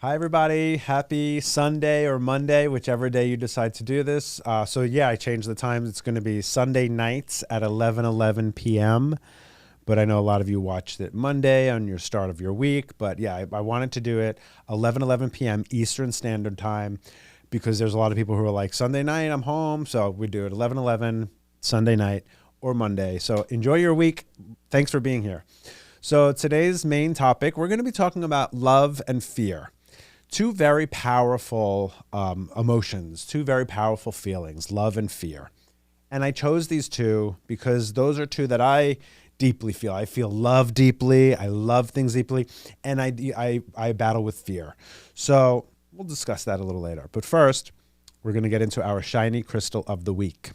Hi, everybody. Happy Sunday or Monday, whichever day you decide to do this. I changed the times. It's going to be Sunday nights at 11:11 p.m. But I know a lot of you watched it Monday on your start of your week. But yeah, I wanted to do it 11:11 p.m. Eastern Standard Time because there's a lot of people who are like, Sunday night, I'm home. So we do it 11:11 Sunday night or Monday. So enjoy your week. Thanks for being here. So today's main topic, we're going to be talking about love and fear. Two very powerful emotions, two very powerful feelings, love and fear. And I chose these two because those are two that I deeply feel. I feel love deeply. I love things deeply. And I battle with fear. So we'll discuss that a little later. But first, we're going to get into our shiny crystal of the week.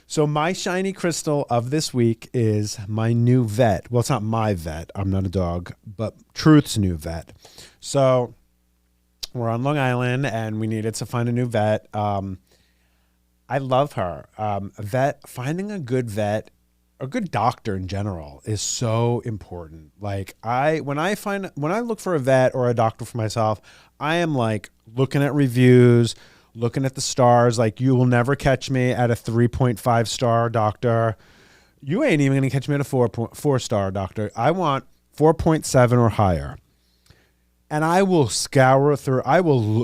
So my shiny crystal of this week is my new vet. Well, it's not my vet. I'm not a dog, but Truth's new vet. So we're on Long Island and we needed to find a new vet. I love her. Finding a good vet, a good doctor in general is so important. Like when I look for a vet or a doctor for myself, I am like looking at reviews, looking at the stars. Like you will never catch me at a 3.5 star doctor. You ain't even going to catch me at a 4 star doctor. I want 4.7 or higher. And I will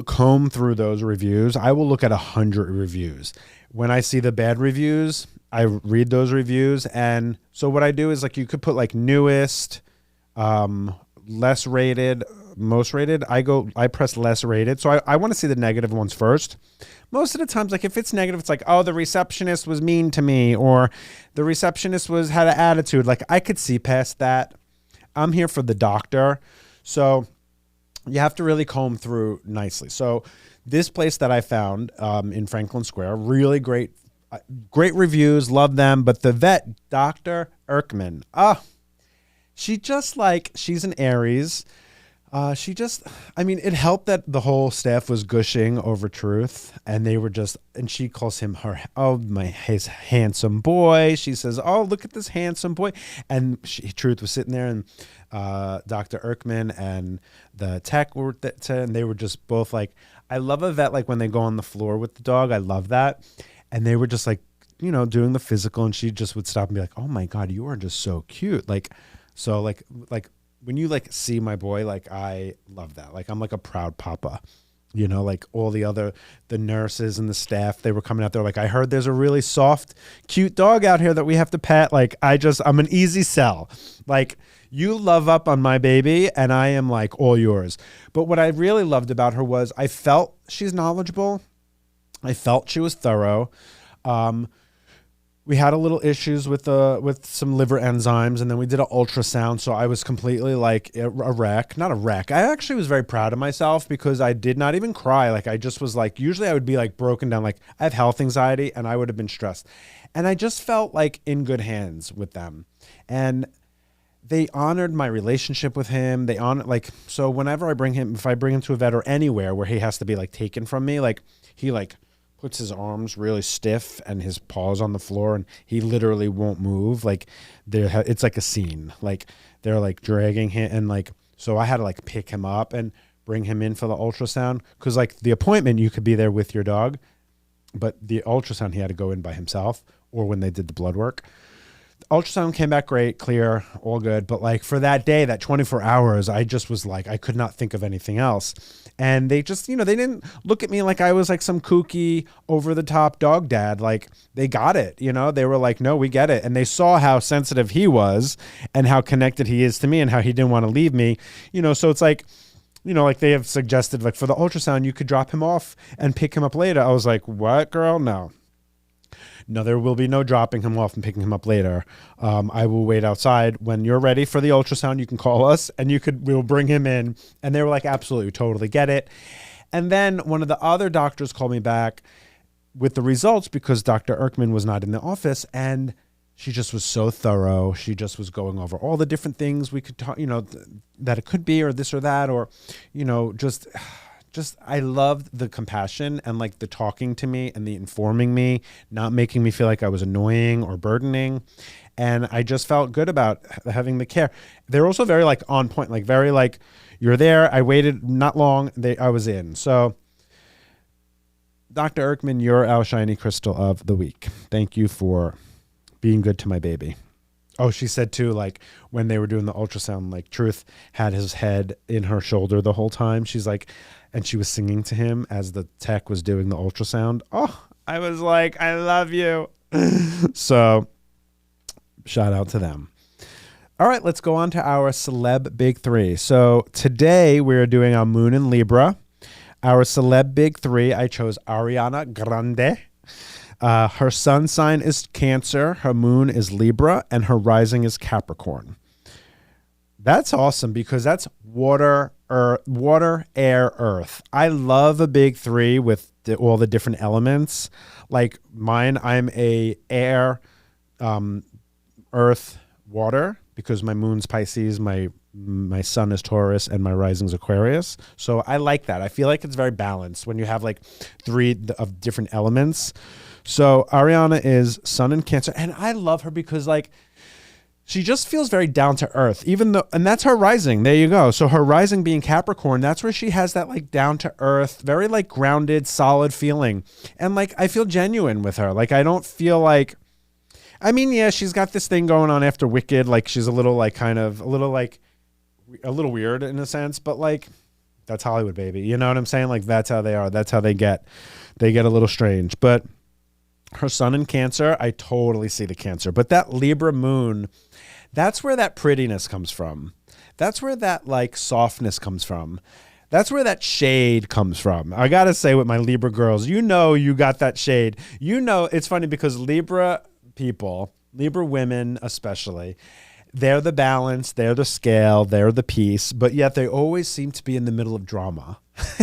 comb through those reviews. I will look at 100 reviews. When I see the bad reviews, I read those reviews. And so what I do is like, you could put like newest, less rated, most rated. I press less rated. So I want to see the negative ones first. Most of the times, like if it's negative, it's like, oh, the receptionist was mean to me, or the receptionist had an attitude. Like I could see past that. I'm here for the doctor. So you have to really comb through nicely. So this place that I found in Franklin Square, really great reviews, love them. But the vet, Dr. Erkman, she's an Aries. It helped that the whole staff was gushing over Truth, and and she calls him his handsome boy. She says, oh, look at this handsome boy. And Truth was sitting there, and Dr. Erkman and the tech and they were just both like, I love a vet, like when they go on the floor with the dog, I love that. And they were just like, doing the physical, and she just would stop and be like, oh my God, you are just so cute. Like when you like see my boy, like I love that. Like I'm like a proud papa, like all the nurses and the staff, they were coming out there like, I heard there's a really soft, cute dog out here that we have to pet. Like I'm an easy sell. Like you love up on my baby and I am like all yours. But what I really loved about her was I felt she's knowledgeable. I felt she was thorough. We had a little issues with some liver enzymes, and then we did an ultrasound. So I was completely like a wreck, not a wreck. I actually was very proud of myself because I did not even cry. Like I just was like, usually I would be like broken down. Like I have health anxiety and I would have been stressed, and I just felt like in good hands with them. And they honored my relationship with him. So whenever if I bring him to a vet or anywhere where he has to be like taken from me, like he like puts his arms really stiff and his paws on the floor, and he literally won't move. Like it's like a scene. Like they're like dragging him, and like, so I had to like pick him up and bring him in for the ultrasound. Cause like the appointment, you could be there with your dog, but the ultrasound, he had to go in by himself, or when they did the blood work. Ultrasound came back great, clear, all good. But like for that day, that 24 hours, I just was like, I could not think of anything else. And they just, they didn't look at me like I was like some kooky over the top dog dad. Like they got it, they were like, no, we get it. And they saw how sensitive he was and how connected he is to me and how he didn't want to leave me, so it's like, like they have suggested, like for the ultrasound, you could drop him off and pick him up later. I was like, what, girl? No, there will be no dropping him off and picking him up later. I will wait outside. When you're ready for the ultrasound, you can call us and we'll bring him in. And they were like, absolutely, totally get it. And then one of the other doctors called me back with the results because Dr. Erkman was not in the office, and she just was so thorough. She just was going over all the different things we could talk, that it could be, or this or that, or, just I loved the compassion and like the talking to me and the informing me, not making me feel like I was annoying or burdening. And I just felt good about having the care. They're also very like on point, like very like, you're there. I waited not long. I was in. So Dr. Erkman, you're our shiny crystal of the week. Thank you for being good to my baby. Oh, she said too, like when they were doing the ultrasound, like Truth had his head in her shoulder the whole time. She's like, and she was singing to him as the tech was doing the ultrasound. Oh, I was like, I love you. So shout out to them. All right, let's go on to our celeb big three. So today we're doing our moon in Libra. Our celeb big three, I chose Ariana Grande. Her sun sign is Cancer, her moon is Libra, and her rising is Capricorn. That's awesome because that's water, air, earth. I love a big three with all the different elements. Like mine, I'm a air, earth, water, because my moon's Pisces, my sun is Taurus, and my rising's Aquarius. So I like that. I feel like it's very balanced when you have like three of different elements. So Ariana is sun in Cancer, and I love her because like she just feels very down to earth, even though, and that's her rising. There you go. So her rising being Capricorn, that's where she has that like down to earth, very like grounded, solid feeling. And like, I feel genuine with her. Like, I don't feel like, I mean, yeah, she's got this thing going on after Wicked. Like she's a little like kind of a little weird in a sense, but like that's Hollywood, baby. You know what I'm saying? Like that's how they are. That's how they get a little strange, but her sun in Cancer, I totally see the Cancer, but that Libra moon, that's where that prettiness comes from. That's where that like softness comes from. That's where that shade comes from. I got to say with my Libra girls, you know, you got that shade. You know, it's funny because Libra people, Libra women especially, they're the balance, they're the scale, they're the peace, but yet they always seem to be in the middle of drama.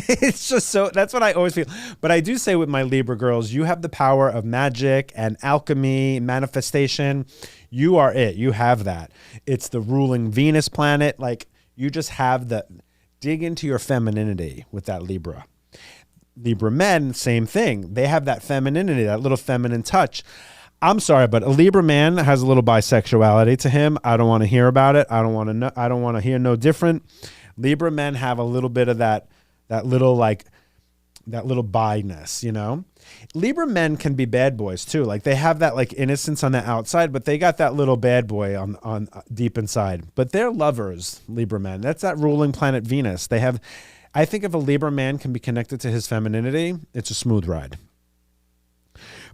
It's just so, that's what I always feel. But I do say with my Libra girls, you have the power of magic and alchemy, manifestation. You are it. You have that. It's the ruling Venus planet. Like you just have the, dig into your femininity with that Libra. Libra men, same thing. They have that femininity, that little feminine touch. I'm sorry, but a Libra man has a little bisexuality to him. I don't want to hear about it. I don't want to know. I don't want to hear no different. Libra men have a little bit of that little bi-ness, you know? Libra men can be bad boys too. Like they have that like innocence on the outside, but they got that little bad boy on deep inside. But they're lovers, Libra men. That's that ruling planet Venus. They have, I think if a Libra man can be connected to his femininity, it's a smooth ride.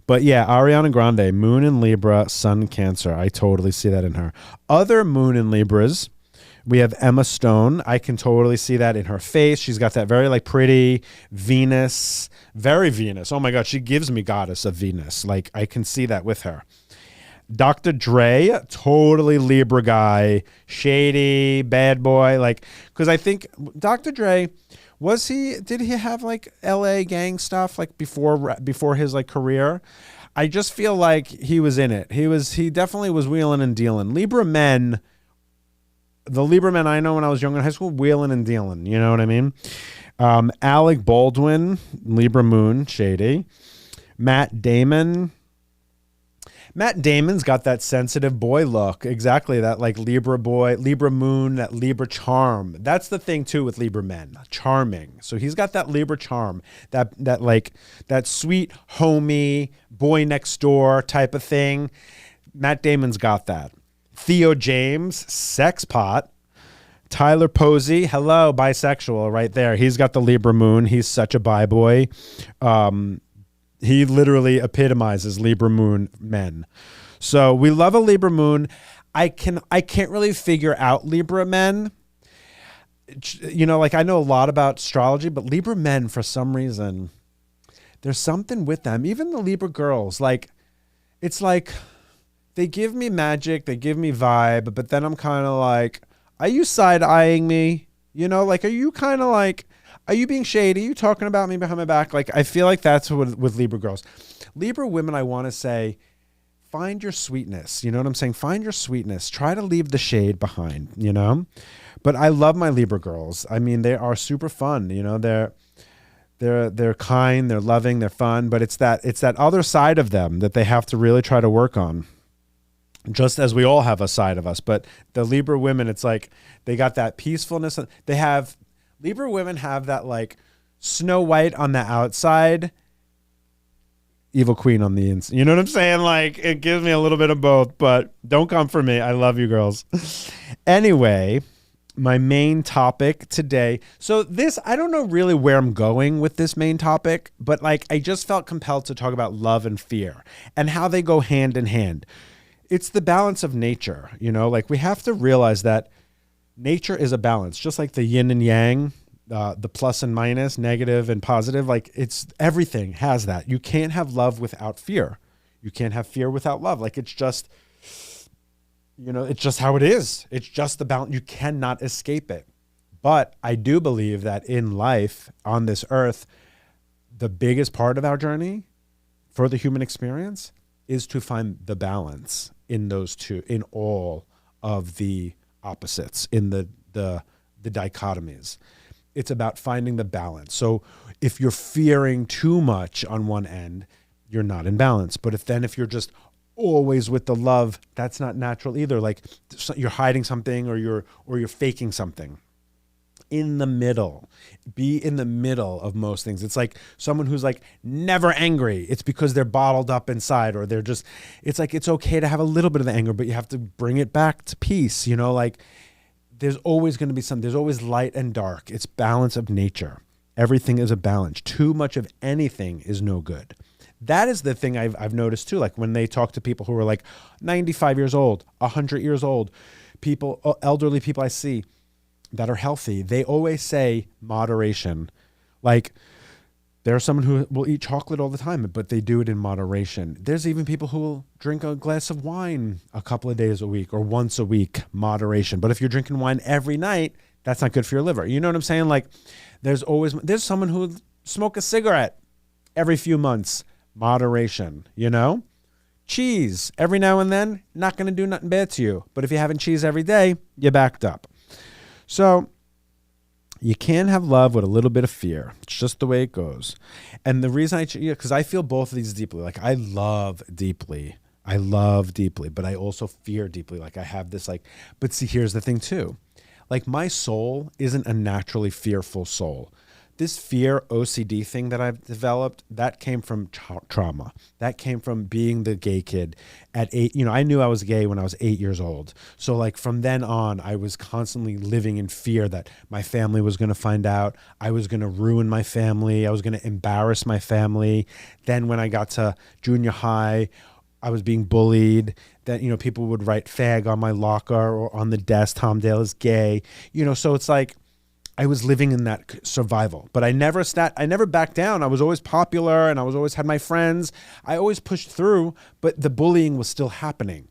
But yeah, Ariana Grande, moon in Libra, sun Cancer. I totally see that in her. Other moon in Libras, we have Emma Stone. I can totally see that in her face. She's got that very like pretty Venus, very Venus. Oh my God, she gives me goddess of Venus. Like I can see that with her. Dr. Dre, totally Libra guy, shady, bad boy. Like, because I think Dr. Dre, did he have like LA gang stuff like before his like career? I just feel like he was in it. He definitely was wheeling and dealing. The Libra men I know when I was younger in high school, wheeling and dealing. You know what I mean? Alec Baldwin, Libra moon, shady. Matt Damon's got that sensitive boy look. Exactly. That like Libra boy, Libra moon, that Libra charm. That's the thing too with Libra men. Charming. So he's got that Libra charm, that like that sweet homey boy next door type of thing. Matt Damon's got that. Theo James, sex pot. Tyler Posey, hello, bisexual right there. He's got the Libra moon. He's such a bi boy. He literally epitomizes Libra moon men. So we love a Libra moon. I can't really figure out Libra men. You know, like I know a lot about astrology, but Libra men, for some reason, there's something with them. Even the Libra girls, like, it's like they give me magic, they give me vibe, but then I'm kind of like, are you side-eyeing me? You know, like, are you kind of like, are you being shady? Are you talking about me behind my back? Like, I feel like that's what with Libra girls. Libra women, I want to say, find your sweetness. You know what I'm saying? Find your sweetness. Try to leave the shade behind, you know? But I love my Libra girls. I mean, they are super fun. You know, they're kind, they're loving, they're fun, but it's that other side of them that they have to really try to work on. just as we all have a side of us. But the Libra women, it's like they got that peacefulness. They have Libra women have that like Snow White on the outside, evil queen on the inside. You know what I'm saying? Like it gives me a little bit of both, but don't come for me. I love you girls. Anyway, my main topic today. So this, I don't know really where I'm going with this main topic, but like I just felt compelled to talk about love and fear and how they go hand in hand. It's the balance of nature, you know, like we have to realize that nature is a balance, just like the yin and yang, the plus and minus, negative and positive. Like it's everything has that. You can't have love without fear. You can't have fear without love. Like it's just, you know, it's just how it is. It's just the balance. You cannot escape it. But I do believe that in life on this earth, the biggest part of our journey for the human experience is to find the balance in those two, in all of the opposites, in the dichotomies. It's about finding the balance. So if you're fearing too much on one end, you're not in balance. But if you're just always with the love, that's not natural either. Like you're hiding something or you're faking something. In the middle, be in the middle of most things. It's like someone who's like never angry. It's because they're bottled up inside, or they're just, it's like, it's okay to have a little bit of the anger, but you have to bring it back to peace. You know, like there's always going to be there's always light and dark. It's balance of nature. Everything is a balance. Too much of anything is no good. That is the thing I've noticed too. Like when they talk to people who are like 95 years old, 100 years old, people, elderly people I see that are healthy, they always say moderation. Like there's someone who will eat chocolate all the time, but they do it in moderation. There's even people who will drink a glass of wine a couple of days a week or once a week, moderation. But if you're drinking wine every night, that's not good for your liver. You know what I'm saying? Like there's someone who will smoke a cigarette every few months, moderation, you know? Cheese every now and then, not going to do nothing bad to you. But if you're having cheese every day, you're backed up. So you can have love with a little bit of fear. It's just the way it goes. And the reason because I feel both of these deeply. Like I love deeply, but I also fear deeply. Like I have this but see, here's the thing too. Like my soul isn't a naturally fearful soul. This fear OCD thing that I've developed, that came from trauma. That came from being the gay kid at 8. You know, I knew I was gay when I was 8 years old. So like from then on, I was constantly living in fear that my family was going to find out. I was going to ruin my family. I was going to embarrass my family. Then when I got to junior high, I was being bullied. That, you know, people would write fag on my locker or on the desk. Tom Dale is gay. You know, so it's like, I was living in that survival, but I never backed down. I was always popular and I was always had my friends. I always pushed through, but the bullying was still happening.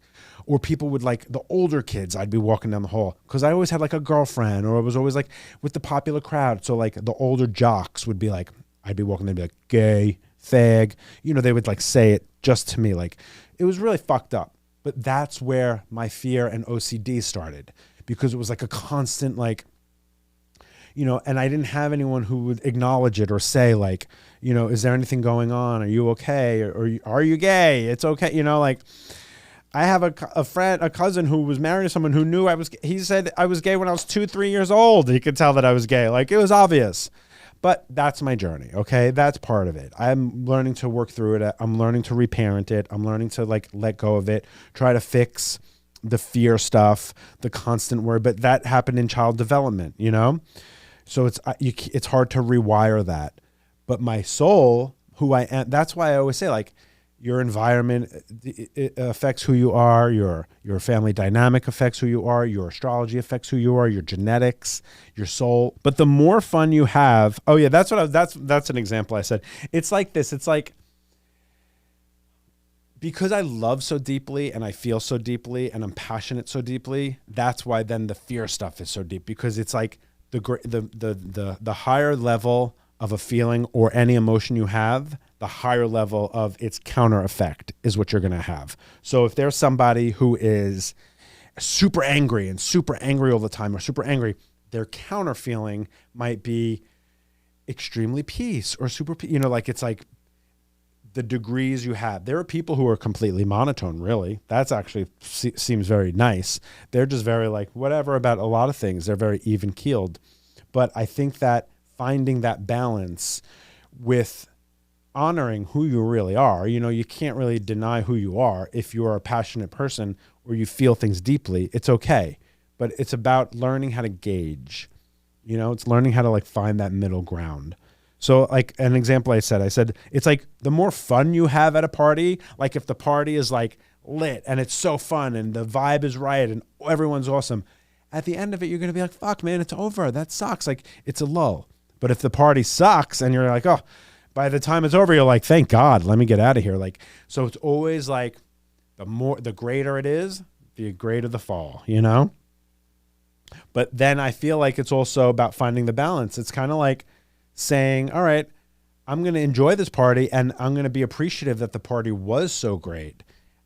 Or people would like the older kids, I'd be walking down the hall because I always had like a girlfriend, or I was always like with the popular crowd. So like the older jocks would be like, I'd be walking, they'd be like gay, fag. You know, they would like say it just to me. Like it was really fucked up, but that's where my fear and OCD started, because it was like a constant like, you know, and I didn't have anyone who would acknowledge it or say like, you know, is there anything going on? Are you okay? Or are you gay? It's okay. You know, like I have a cousin who was married to someone who knew he said I was gay when I was 2-3 years old. He could tell that I was gay. Like it was obvious, but that's my journey. Okay. That's part of it. I'm learning to work through it. I'm learning to reparent it. I'm learning to like let go of it, try to fix the fear stuff, the constant worry, but that happened in child development, you know? So it's hard to rewire that. But my soul, who I am, that's why I always say like your environment it affects who you are, your family dynamic affects who you are, your astrology affects who you are, your genetics, your soul. But the more fun you have, that's an example I said. It's like this, it's like because I love so deeply and I feel so deeply and I'm passionate so deeply, that's why then the fear stuff is so deep, because it's like the higher level of a feeling or any emotion you have, the higher level of its counter effect is what you're going to have. So if there's somebody who is super angry all the time, or super angry, their counter feeling might be extremely peace or super, you know, like it's like the degrees you have. There are people who are completely monotone, really. That's actually seems very nice. They're just very like whatever about a lot of things. They're very even keeled. But I think that finding that balance with honoring who you really are, you can't really deny who you are. If you are a passionate person or you feel things deeply, it's okay. But it's about learning how to gauge, it's learning how to like find that middle ground. So like an example I said, it's like the more fun you have at a party, like if the party is like lit and it's so fun and the vibe is right and everyone's awesome, at the end of it, you're going to be like, fuck, man, it's over. That sucks. Like it's a lull. But if the party sucks and you're like, oh, by the time it's over, you're like, thank God, let me get out of here. Like, so it's always like the greater it is, the greater the fall, But then I feel like it's also about finding the balance. It's kind of like saying, all right, I'm going to enjoy this party and I'm going to be appreciative that the party was so great.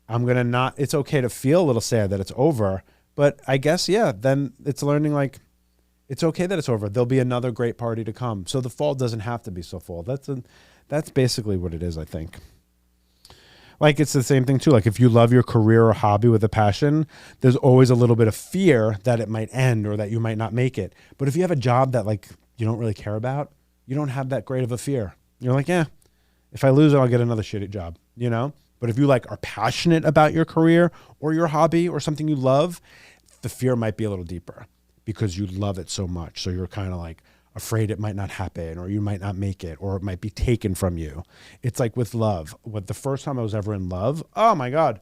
It's okay to feel a little sad that it's over, but I guess, yeah, then it's learning like, it's okay that it's over. There'll be another great party to come. So the fall doesn't have to be so full. That's basically what it is, I think. Like it's the same thing too. Like if you love your career or hobby with a passion, there's always a little bit of fear that it might end or that you might not make it. But if you have a job that like you don't really care about, you don't have that great of a fear. You're like, yeah, if I lose it, I'll get another shitty job, But if you like are passionate about your career or your hobby or something you love, the fear might be a little deeper because you love it so much. So you're kind of like afraid it might not happen or you might not make it or it might be taken from you. It's like with love. The first time I was ever in love, oh my God,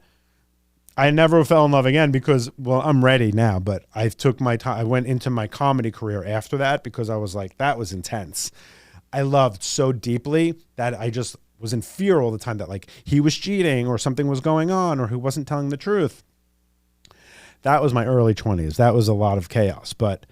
I never fell in love again because, well, I'm ready now, but I took my time. I went into my comedy career after that because I was like, that was intense. I loved so deeply that I just was in fear all the time that like he was cheating or something was going on or he wasn't telling the truth. That was my early 20s. That was a lot of chaos. But,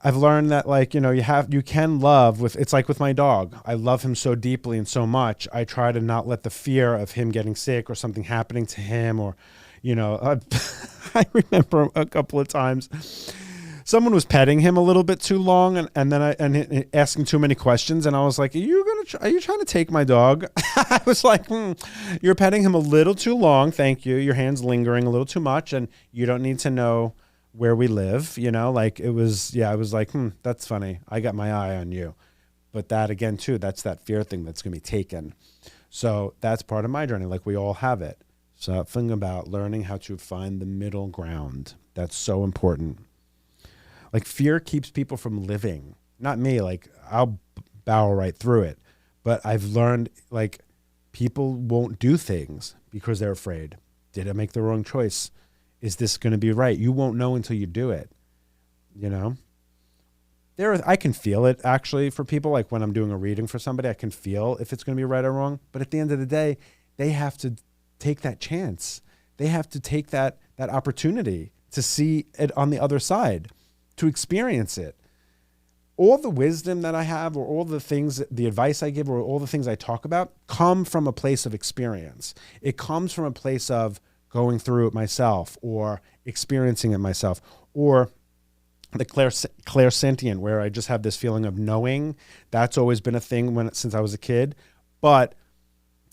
I've learned that like, you can love it's like with my dog. I love him so deeply and so much. I try to not let the fear of him getting sick or something happening to him or, I remember a couple of times someone was petting him a little bit too long and then asking too many questions. And I was like, are you trying to take my dog? I was like, you're petting him a little too long. Thank you. Your hand's lingering a little too much and you don't need to know where we live, like it was, I was like, that's funny. I got my eye on you. But that again, too, that's that fear thing that's going to be taken. So that's part of my journey. Like we all have it. Something about learning how to find the middle ground. That's so important. Like fear keeps people from living, not me. Like I'll bow right through it, but I've learned like people won't do things because they're afraid. Did I make the wrong choice? Is this going to be right? You won't know until you do it. I can feel it actually for people. Like when I'm doing a reading for somebody, I can feel if it's going to be right or wrong. But at the end of the day, they have to take that chance. They have to take that opportunity to see it on the other side, to experience it. All the wisdom that I have or all the things, the advice I give or all the things I talk about come from a place of experience. It comes from a place of going through it myself or experiencing it myself or the clairsentient where I just have this feeling of knowing. That's always been a thing since I was a kid, but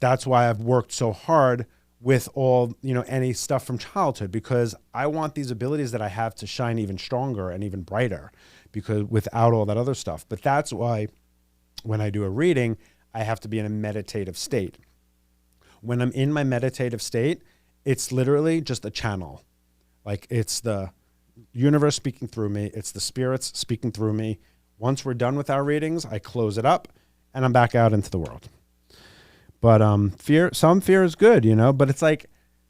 that's why I've worked so hard with all, any stuff from childhood because I want these abilities that I have to shine even stronger and even brighter because without all that other stuff. But that's why when I do a reading, I have to be in a meditative state. When I'm in my meditative state, it's literally just a channel. Like it's the universe speaking through me. It's the spirits speaking through me. Once we're done with our readings, I close it up and I'm back out into the world. But some fear is good, but it's like,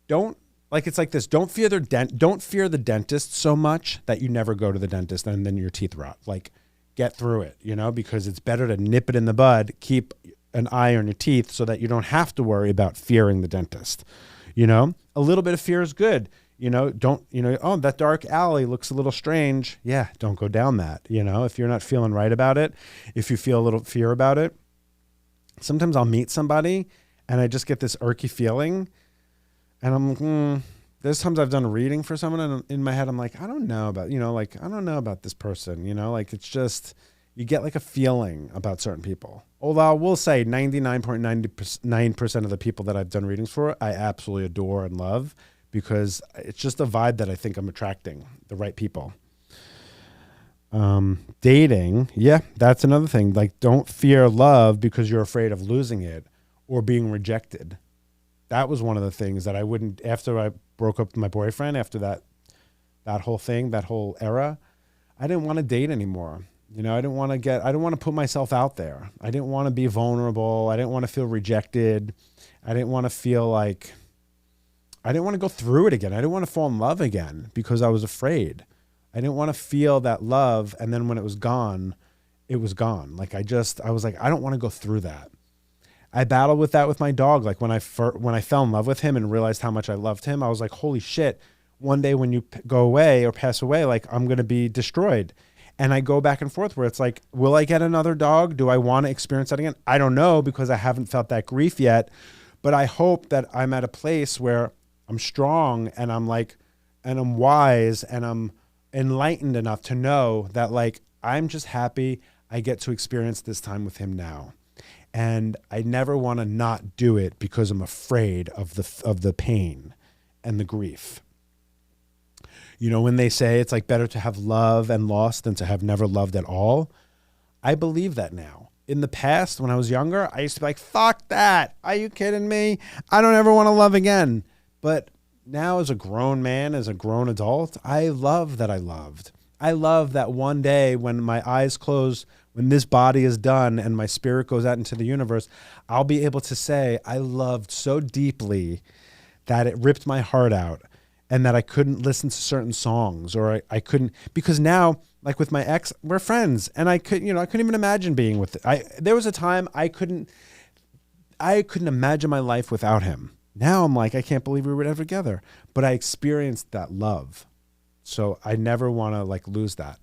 it's like this. Don't fear the dentist so much that you never go to the dentist and then your teeth rot. Like get through it, because it's better to nip it in the bud, keep an eye on your teeth so that you don't have to worry about fearing the dentist. A little bit of fear is good. Oh, that dark alley looks a little strange. Yeah, don't go down that. If you're not feeling right about it, if you feel a little fear about it, sometimes I'll meet somebody and I just get this irky feeling and I'm like, there's times I've done a reading for someone and in my head, I'm like, I don't know about, I don't know about this person, like it's just, You get like a feeling about certain people. Although I will say 99.99% of the people that I've done readings for, I absolutely adore and love, because it's just a vibe that I think I'm attracting, the right people. Dating, yeah, that's another thing. Like, don't fear love because you're afraid of losing it or being rejected. That was one of the things that I wouldn't, after I broke up with my boyfriend, after that whole thing, that whole era, I didn't want to date anymore. You know, I didn't want to put myself out there. I didn't want to be vulnerable. I didn't want to feel rejected. I didn't want to feel like, I didn't want to go through it again. I didn't want to fall in love again because I was afraid. I didn't want to feel that love. And then when it was gone, it was gone. Like I was like, I don't want to go through that. I battled with that with my dog. Like when I fell in love with him and realized how much I loved him, I was like, holy shit, one day when you go away or pass away, like I'm going to be destroyed. And I go back and forth where it's like, will I get another dog? Do I want to experience that again? I don't know, because I haven't felt that grief yet, but I hope that I'm at a place where I'm strong and I'm wise and I'm enlightened enough to know that like, I'm just happy I get to experience this time with him now. And I never want to not do it because I'm afraid of the pain and the grief. You know, when they say it's like better to have love and lost than to have never loved at all, I believe that now. In the past, when I was younger, I used to be like, fuck that. Are you kidding me? I don't ever want to love again. But now as a grown man, as a grown adult, I love that I loved. I love that one day when my eyes close, when this body is done and my spirit goes out into the universe, I'll be able to say I loved so deeply that it ripped my heart out and that I couldn't listen to certain songs, or I couldn't, because now, like with my ex, we're friends and I couldn't even imagine being with it. There was a time I couldn't imagine my life without him. Now I'm like, I can't believe we were ever together, but I experienced that love. So I never want to like lose that.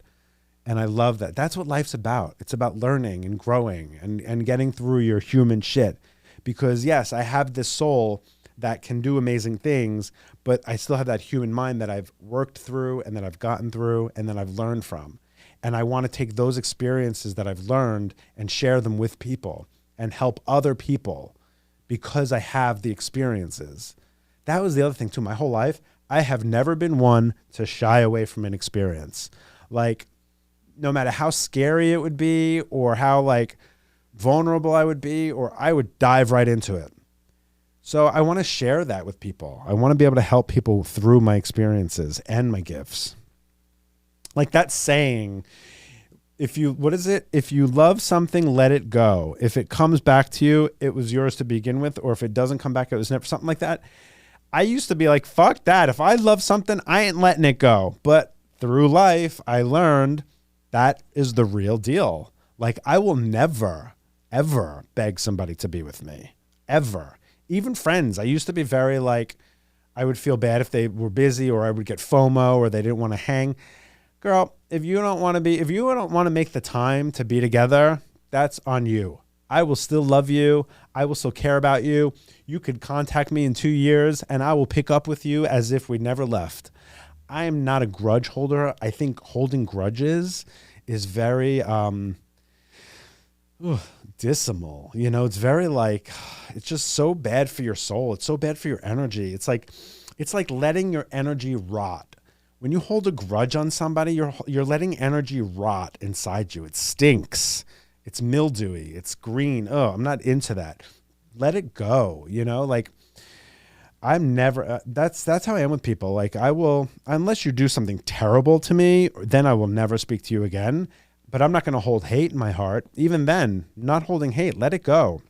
And I love that. That's what life's about. It's about learning and growing and getting through your human shit. Because yes, I have this soul that can do amazing things, but I still have that human mind that I've worked through and that I've gotten through and that I've learned from. And I want to take those experiences that I've learned and share them with people and help other people because I have the experiences. That was the other thing too. My whole life, I have never been one to shy away from an experience. Like, no matter how scary it would be or how like vulnerable I would be, or I would dive right into it. So I want to share that with people. I want to be able to help people through my experiences and my gifts. Like that saying, if you love something, let it go. If it comes back to you, it was yours to begin with. Or if it doesn't come back, it was never, something like that. I used to be like, fuck that. If I love something, I ain't letting it go. But through life, I learned that is the real deal. Like I will never, ever beg somebody to be with me. Ever. Even friends. I used to be very like, I would feel bad if they were busy, or I would get FOMO, or they didn't want to hang. Girl, if you don't want to make the time to be together, that's on you. I will still love you. I will still care about you. You could contact me in 2 years and I will pick up with you as if we never left. I am not a grudge holder. I think holding grudges is very dismal. You know, it's very like, it's just so bad for your soul. It's so bad for your energy. It's like letting your energy rot. When you hold a grudge on somebody, you're letting energy rot inside you. It stinks. It's mildewy. It's green. Oh, I'm not into that. Let it go. You know, like I'm never, that's how I am with people. Like I will, unless you do something terrible to me, then I will never speak to you again. But I'm not going to hold hate in my heart. Even then, not holding hate, let it go.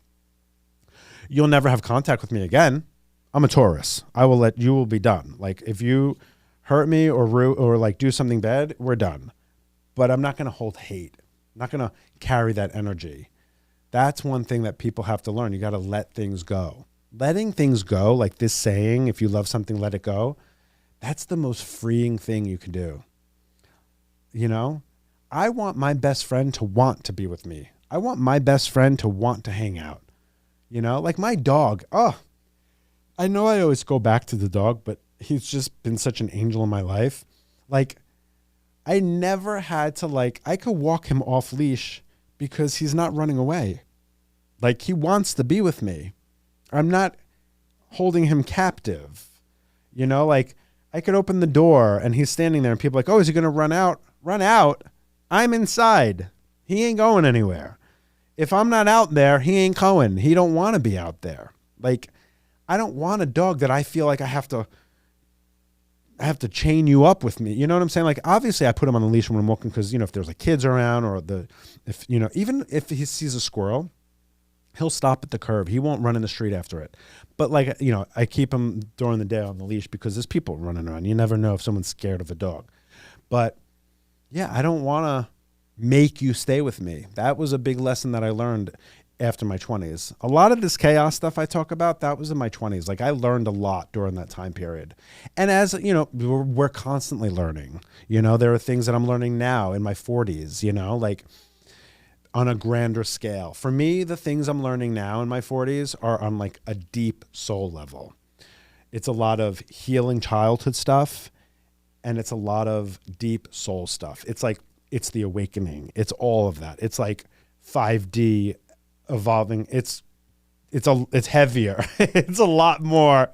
You'll never have contact with me again. I'm a Taurus. You will be done. Like if you hurt me or like do something bad, we're done. But I'm not going to hold hate. I'm not going to carry that energy. That's one thing that people have to learn. You got to let things go. Letting things go, like this saying, if you love something, let it go. That's the most freeing thing you can do. You know, I want my best friend to want to be with me. I want my best friend to want to hang out. You know, like my dog. Oh, I know I always go back to the dog, but he's just been such an angel in my life. Like I never had to like, I could walk him off leash because he's not running away. Like he wants to be with me. I'm not holding him captive. You know, like I could open the door and he's standing there and people are like, oh, is he going to run out? Run out? I'm inside. He ain't going anywhere. If I'm not out there, he ain't going. He don't want to be out there. Like I don't want a dog that I feel like I have to chain you up with me. You know what I'm saying? Like obviously I put him on the leash when I'm walking because, you know, if there's like kids around or if, you know, even if he sees a squirrel, he'll stop at the curb. He won't run in the street after it. But like, you know, I keep him during the day on the leash because there's people running around. You never know if someone's scared of a dog. But yeah, I don't want to make you stay with me. That was a big lesson that I learned after my 20s. A lot of this chaos stuff I talk about, that was in my 20s. Like I learned a lot during that time period. And as, you know, we're constantly learning. You know, there are things that I'm learning now in my 40s, you know, like on a grander scale. For me, the things I'm learning now in my 40s are on like a deep soul level. It's a lot of healing childhood stuff, and it's a lot of deep soul stuff. It's like, it's the awakening. It's all of that. It's like 5D evolving. It's heavier. It's a lot more,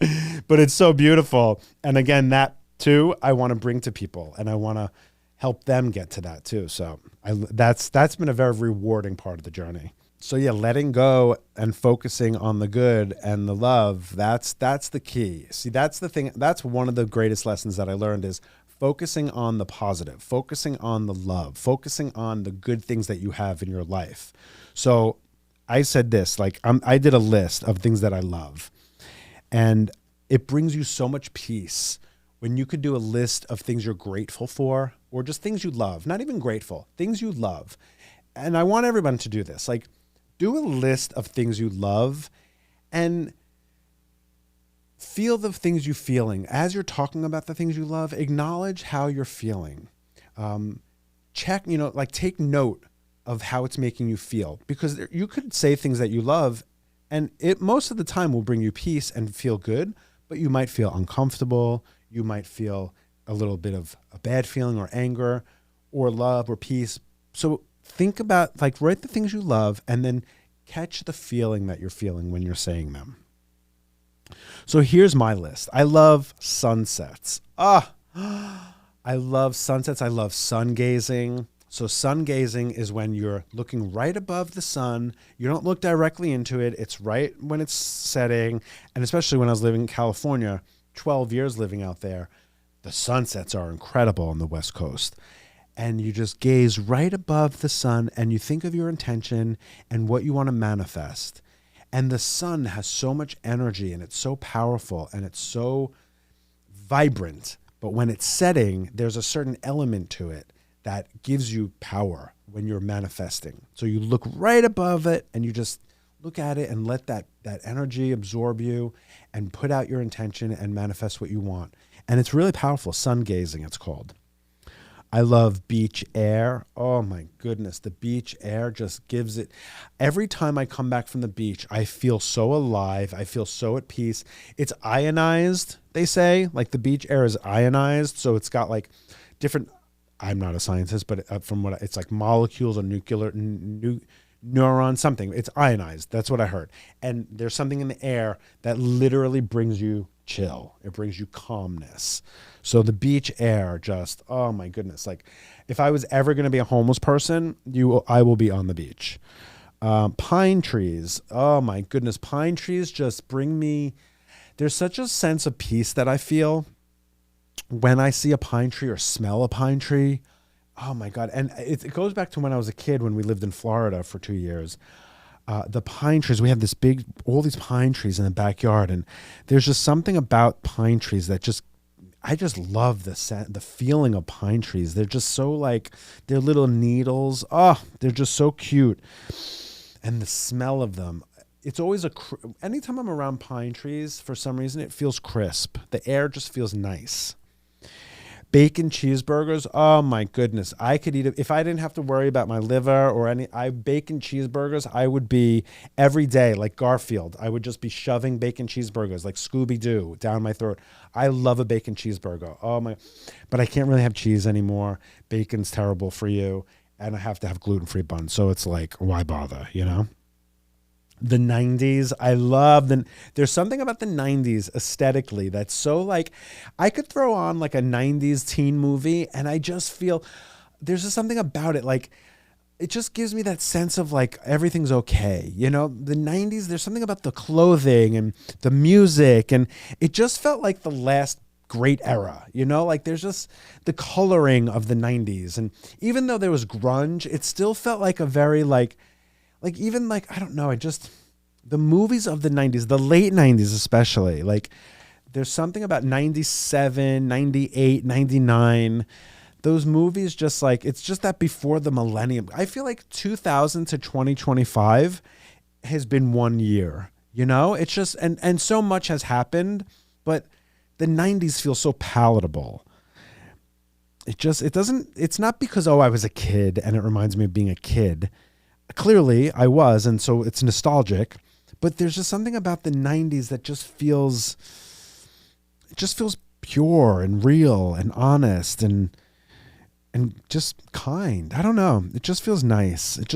but it's so beautiful. And again, that too, I want to bring to people, and I want to help them get to that too. So that's been a very rewarding part of the journey. So yeah, letting go and focusing on the good and the love, that's the key. See, that's the thing. That's one of the greatest lessons that I learned is focusing on the positive, focusing on the love, focusing on the good things that you have in your life. So I said this, like I did a list of things that I love, and it brings you so much peace when you could do a list of things you're grateful for, or just things you love, not even grateful, things you love. And I want everyone to do this. Like, do a list of things you love and feel the things you're feeling. As you're talking about the things you love, acknowledge how you're feeling. Check, you know, like take note of how it's making you feel, because you could say things that you love and it most of the time will bring you peace and feel good, but you might feel uncomfortable. You might feel a little bit of a bad feeling or anger or love or peace. So think about, like, write the things you love and then catch the feeling that you're feeling when you're saying them. So here's my list. I love sunsets. I love sunsets. I love sun gazing. So sun gazing is when you're looking right above the sun. You don't look directly into it. It's right when it's setting. And especially when I was living in California, 12 years living out there, the sunsets are incredible on the West Coast. And you just gaze right above the sun and you think of your intention and what you want to manifest. And the sun has so much energy and it's so powerful and it's so vibrant. But when it's setting, there's a certain element to it that gives you power when you're manifesting. So you look right above it and you just look at it and let that energy absorb you and put out your intention and manifest what you want. And it's really powerful. Sun gazing, it's called. I love beach air. Oh my goodness. The beach air just gives it. Every time I come back from the beach, I feel so alive. I feel so at peace. It's ionized, they say. Like the beach air is ionized. So it's got like different, I'm not a scientist, but from what it's like molecules or neuron, something. It's ionized. That's what I heard. And there's something in the air that literally brings you chill. It brings you calmness. So the beach air just, oh my goodness. Like if I was ever going to be a homeless person, I will be on the beach. Pine trees. Oh my goodness. Pine trees just bring me, there's such a sense of peace that I feel when I see a pine tree or smell a pine tree. Oh my God. And it goes back to when I was a kid, when we lived in Florida for 2 years. The pine trees, we have all these pine trees in the backyard. And there's just something about pine trees that I just love the feeling of pine trees. They're just so like, they're little needles. Oh, they're just so cute. And the smell of them, it's always anytime I'm around pine trees, for some reason, it feels crisp. The air just feels nice. Bacon cheeseburgers. Oh my goodness. I could eat it if I didn't have to worry about my liver or bacon cheeseburgers. I would be every day like Garfield. I would just be shoving bacon cheeseburgers like Scooby-Doo down my throat. I love a bacon cheeseburger. Oh my, but I can't really have cheese anymore. Bacon's terrible for you. And I have to have gluten-free buns. So it's like, why bother, you know? The 90s, I love there's something about the 90s aesthetically that's so like, I could throw on like a 90s teen movie and I just feel there's just something about it. Like, it just gives me that sense of like everything's okay. You know, the 90s, there's something about the clothing and the music, and it just felt like the last great era, you know, like there's just the coloring of the 90s. And even though there was grunge, it still felt like a very like even like, I don't know, the movies of the 90s, the late 90s especially, like there's something about 97, 98, 99, those movies just like, it's just that before the millennium. I feel like 2000 to 2025 has been 1 year, you know, it's just, and so much has happened, but the 90s feel so palatable. It's not because, oh, I was a kid and it reminds me of being a kid. Clearly I was, and so it's nostalgic, but there's just something about the 90s that just feels pure and real and honest and just kind. I don't know. It just feels nice. It's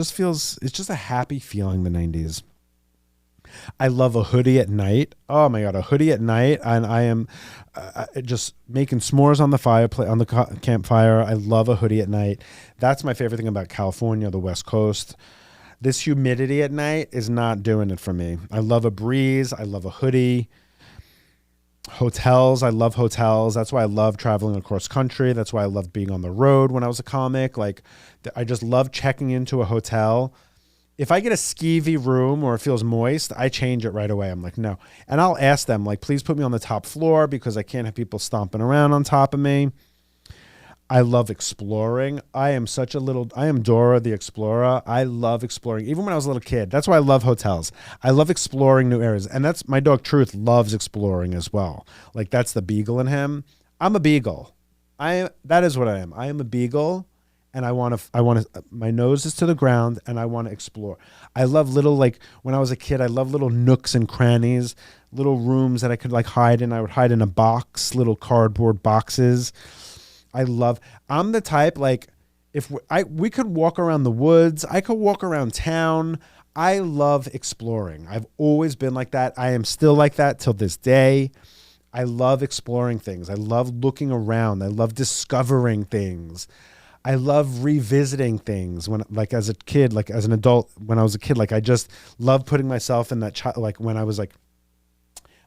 just a happy feeling, the 90s. I love a hoodie at night. Oh my God, a hoodie at night. And I am just making s'mores on the fireplace, on the campfire. I love a hoodie at night. That's my favorite thing about California, the West Coast. This humidity at night is not doing it for me. I love a breeze. I love a hoodie. Hotels. I love hotels. That's why I love traveling across country. That's why I loved being on the road when I was a comic. Like, I just love checking into a hotel. If I get a skeevy room or it feels moist, I change it right away. I'm like, no. And I'll ask them, like, please put me on the top floor because I can't have people stomping around on top of me. I love exploring. I am Dora the Explorer. I love exploring. Even when I was a little kid. That's why I love hotels. I love exploring new areas. And that's my dog Truth loves exploring as well. Like, that's the beagle in him. I'm a beagle. That is what I am. I am a beagle. And my nose is to the ground and I want to explore. I love little, like when I was a kid, I love little nooks and crannies, little rooms that I could like hide in. I would hide in a box, little cardboard boxes. I'm the type, like if we could walk around the woods, I could walk around town. I love exploring. I've always been like that. I am still like that till this day. I love exploring things. I love looking around. I love discovering things. I love revisiting things when, like as a kid, like as an adult, when I was a kid, like I just love putting myself in that child, like when I was like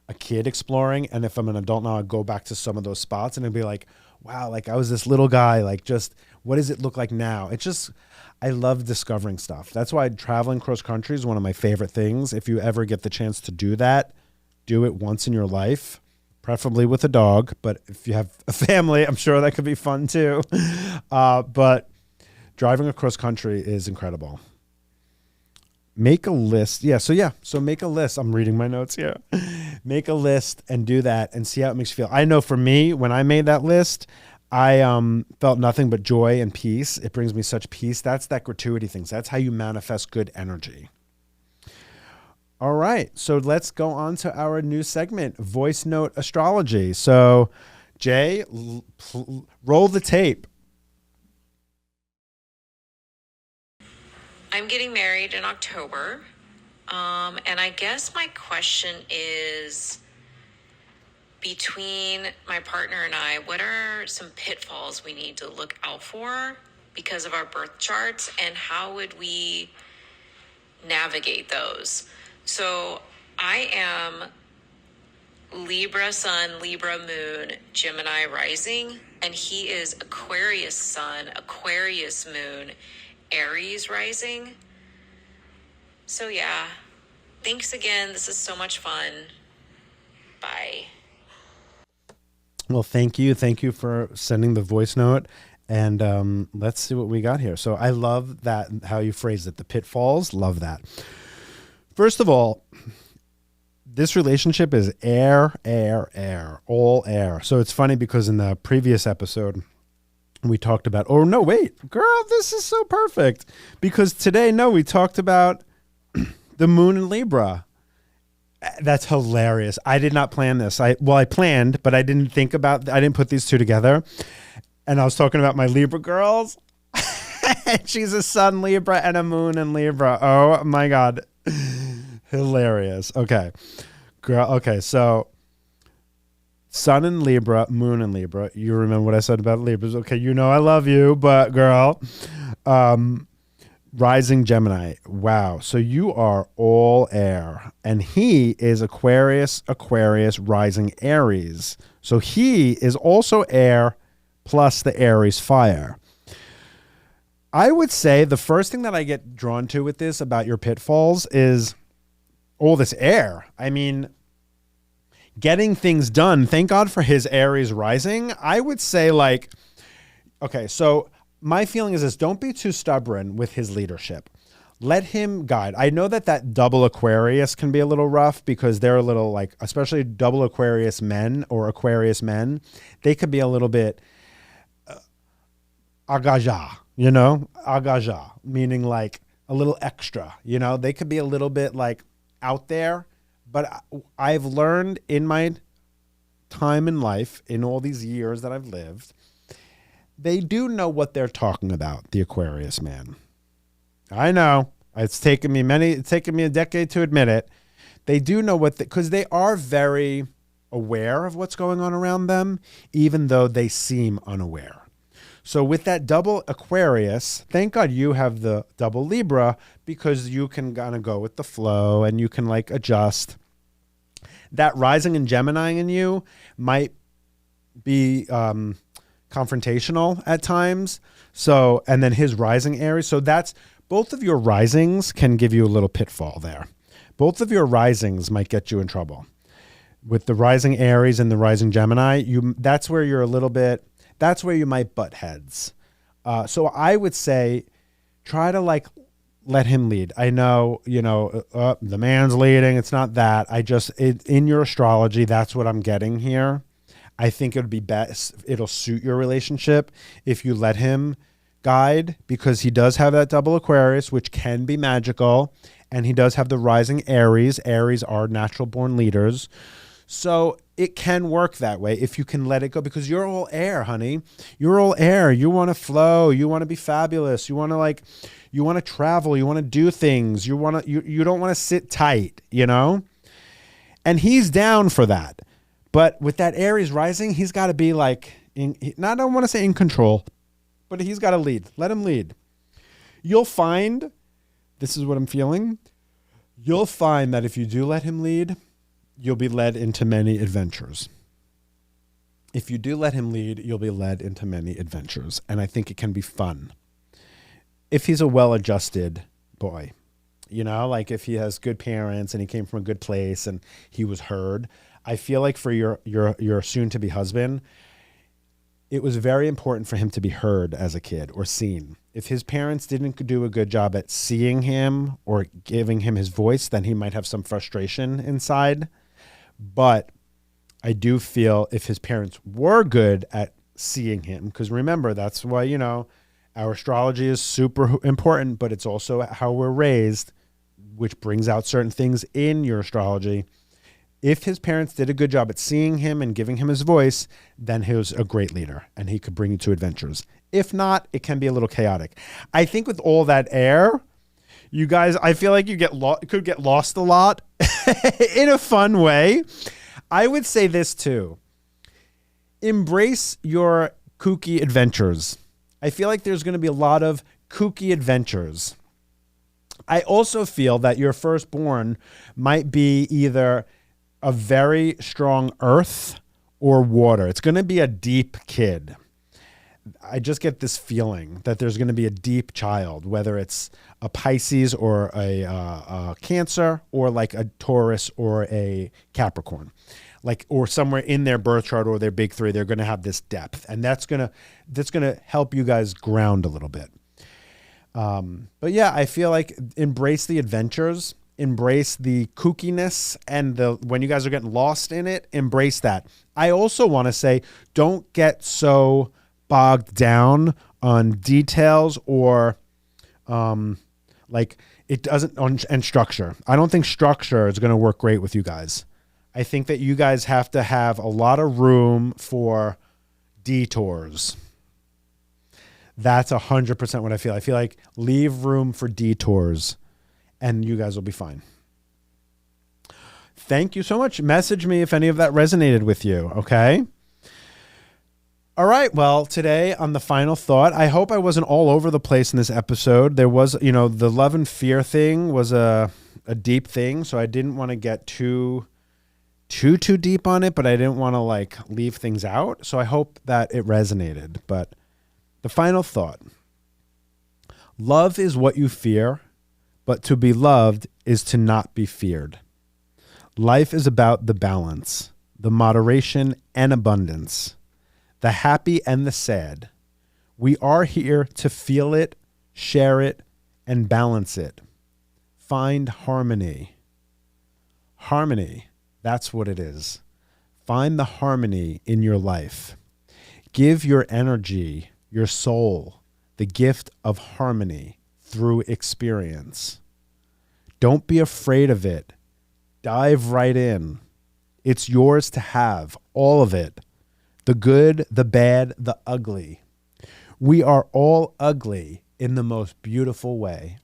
a kid exploring. And if I'm an adult now, I'd go back to some of those spots and it'd be like, wow, like I was this little guy, like just, what does it look like now? It's just, I love discovering stuff. That's why traveling cross country is one of my favorite things. If you ever get the chance to do that, do it once in your life. Preferably with a dog, but if you have a family, I'm sure that could be fun too. But driving across country is incredible. Make a list. So make a list. I'm reading my notes here. Make a list and do that and see how it makes you feel. I know for me, when I made that list, I felt nothing but joy and peace. It brings me such peace. That's that gratuity things. That's how you manifest good energy. All right, so let's go on to our new segment, Voice Note Astrology. So, Jay, roll the tape. I'm getting married in October, and I guess my question is, between my partner and I, what are some pitfalls we need to look out for because of our birth charts, and how would we navigate those? So I am Libra sun, Libra moon, Gemini rising, and he is Aquarius sun, Aquarius moon, Aries rising. So yeah, thanks again. This is so much fun. Bye. Well, thank you. Thank you for sending the voice note. And let's see what we got here. So I love that, how you phrased it, the pitfalls. Love that. First of all, this relationship is air, air, air, all air. So it's funny because in the previous episode, we talked about, oh, no, wait, girl, this is so perfect. Because today, no, we talked about the moon in Libra. That's hilarious. I did not plan this. I planned, but I didn't I didn't put these two together. And I was talking about my Libra girls. She's a sun Libra and a moon in Libra. Oh my God. Hilarious. Okay. Girl. Okay. So sun in Libra, moon in Libra. You remember what I said about Libras. Okay. You know, I love you, but girl, rising Gemini. Wow. So you are all air, and he is Aquarius, rising Aries. So he is also air plus the Aries fire. I would say the first thing that I get drawn to with this about your pitfalls is all this air. I mean, getting things done. Thank God for his Aries rising. I would say like, okay, so my feeling is this: don't be too stubborn with his leadership. Let him guide. I know that double Aquarius can be a little rough because they're a little like, especially double Aquarius men or Aquarius men, they could be a little bit agaja, agaja, meaning like a little extra, they could be a little bit like out there. But I've learned in my time in life, in all these years that I've lived, they do know what they're talking about, the Aquarius man. I know. It's taken me a decade to admit it. They do know because they are very aware of what's going on around them, even though they seem unaware. So with that double Aquarius, thank God you have the double Libra, because you can kind of go with the flow and you can like adjust. That rising in Gemini in you might be confrontational at times. So, and then his rising Aries. So that's both of your risings can give you a little pitfall there. Both of your risings might get you in trouble. With the rising Aries and the rising Gemini, that's where you're a little bit, that's where you might butt heads. So I would say try to like let him lead. I know, the man's leading. It's not that. In your astrology, that's what I'm getting here. I think it would be best. It'll suit your relationship if you let him guide, because he does have that double Aquarius, which can be magical. And he does have the rising Aries. Aries are natural born leaders. So it can work that way if you can let it go, because you're all air, honey. You're all air. You want to flow. You want to be fabulous. You want to travel. You want to do things. You don't want to sit tight, and he's down for that. But with that Aries rising, he's got to be like, I don't want to say in control, but he's got to lead. Let him lead. You'll find, this is what I'm feeling, you'll find that if you do let him lead, you'll be led into many adventures. If you do let him lead, you'll be led into many adventures. And I think it can be fun. If he's a well-adjusted boy, like if he has good parents and he came from a good place and he was heard. I feel like for your soon-to-be husband, it was very important for him to be heard as a kid or seen. If his parents didn't do a good job at seeing him or giving him his voice, then he might have some frustration inside. But I do feel if his parents were good at seeing him, because remember, that's why, our astrology is super important, but it's also how we're raised, which brings out certain things in your astrology. If his parents did a good job at seeing him and giving him his voice, then he was a great leader and he could bring you to adventures. If not, it can be a little chaotic. I think with all that air, you guys, I feel like you could get lost a lot in a fun way. I would say this too. Embrace your kooky adventures. I feel like there's going to be a lot of kooky adventures. I also feel that your firstborn might be either a very strong earth or water. It's going to be a deep kid. I just get this feeling that there's going to be a deep child, whether it's a Pisces or a Cancer or like a Taurus or a Capricorn, or somewhere in their birth chart or their big three, they're going to have this depth, and that's going to help you guys ground a little bit. But yeah, I feel like embrace the adventures. embrace the kookiness and when you guys are getting lost in it, embrace that. I also want to say, don't get so bogged down on details or like it doesn't and structure. I don't think structure is going to work great with you guys. I think that you guys have to have a lot of room for detours. That's 100% what I feel. I feel like leave room for detours and you guys will be fine. Thank you so much. Message me if any of that resonated with you. Okay. All right. Well, today on the final thought, I hope I wasn't all over the place in this episode. There was, the love and fear thing was a deep thing. So I didn't want to get too deep on it, but I didn't want to leave things out. So I hope that it resonated. But the final thought, love is what you fear, but to be loved is to not be feared. Life is about the balance, the moderation and abundance, the happy and the sad. We are here to feel it, share it, and balance it. Find harmony. Harmony. That's what it is. Find the harmony in your life. Give your energy, your soul, the gift of harmony through experience. Don't be afraid of it. Dive right in. It's yours to have, all of it. The good, the bad, the ugly. We are all ugly in the most beautiful way.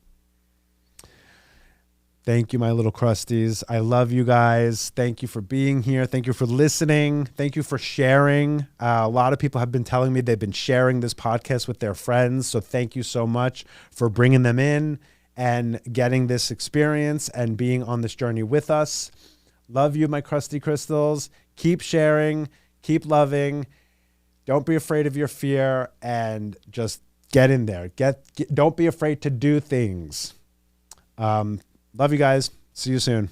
Thank you, my little crusties. I love you guys. Thank you for being here. Thank you for listening. Thank you for sharing. A lot of people have been telling me they've been sharing this podcast with their friends. So thank you so much for bringing them in and getting this experience and being on this journey with us. Love you, my crusty crystals. Keep sharing. Keep loving. Don't be afraid of your fear and just get in there. Don't be afraid to do things. Love you guys. See you soon.